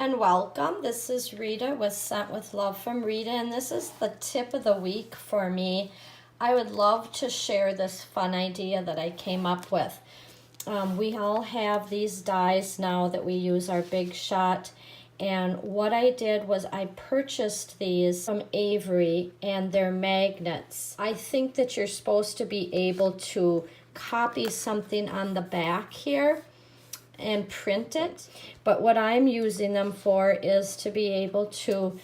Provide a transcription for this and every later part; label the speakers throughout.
Speaker 1: and welcome. This is Rita with Sent with Love from Rita, and this is the tip of the week for me. I would love to share this fun idea that I came up with. We all have these dies now that we use our Big Shot, and what I did was I purchased these from Avery, and they're magnets. I think that you're supposed to be able to copy something on the back here and print it, but what I'm using them for is to be able to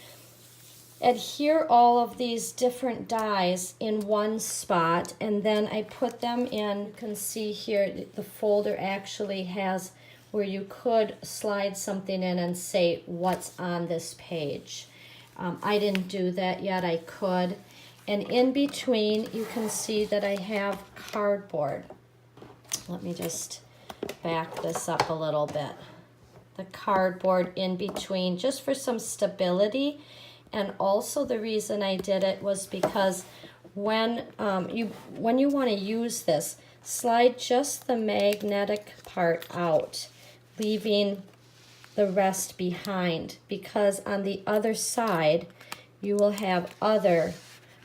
Speaker 1: adhere all of these different dies in one spot, and then I put them in. You can see here the folder actually has where you could slide something in and say what's on this page. I didn't do that yet. I could. And in between you can see that I have cardboard. Let me just back this up a little bit. The cardboard in between, just for some stability. And also the reason I did it was because when you want to use this, slide just the magnetic part out, leaving the rest behind, because on the other side you will have other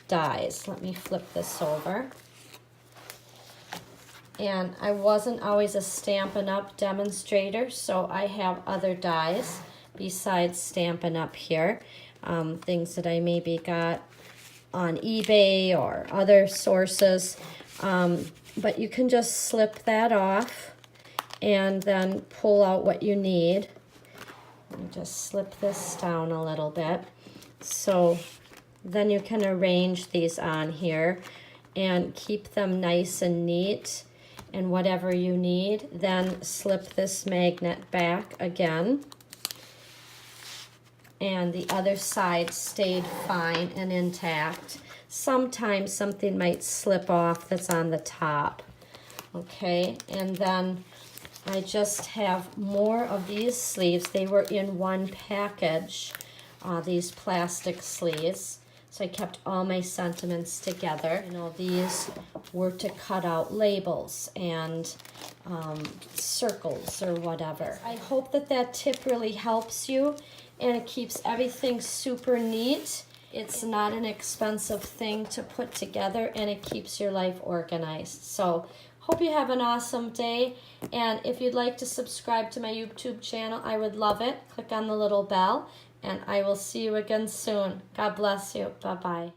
Speaker 1: dies. Let me flip this over. And I wasn't always a Stampin' Up! Demonstrator, so I have other dies besides Stampin' Up! Here. Things that I maybe got on eBay or other sources. But you can just slip that off and then pull out what you need. Let me just slip this down a little bit. So then you can arrange these on here and keep them nice and neat. And whatever you need, then slip this magnet back again. And the other side stayed fine and intact. Sometimes something might slip off that's on the top. Okay, and then I just have more of these sleeves. They were in one package, these plastic sleeves. So I kept all my sentiments together. You know, these were to cut out labels and circles or whatever. I hope that that tip really helps you, and it keeps everything super neat. It's not an expensive thing to put together, and it keeps your life organized. So hope you have an awesome day, and if you'd like to subscribe to my YouTube channel, I would love it. Click on the little bell, and I will see you again soon. God bless you. Bye-bye.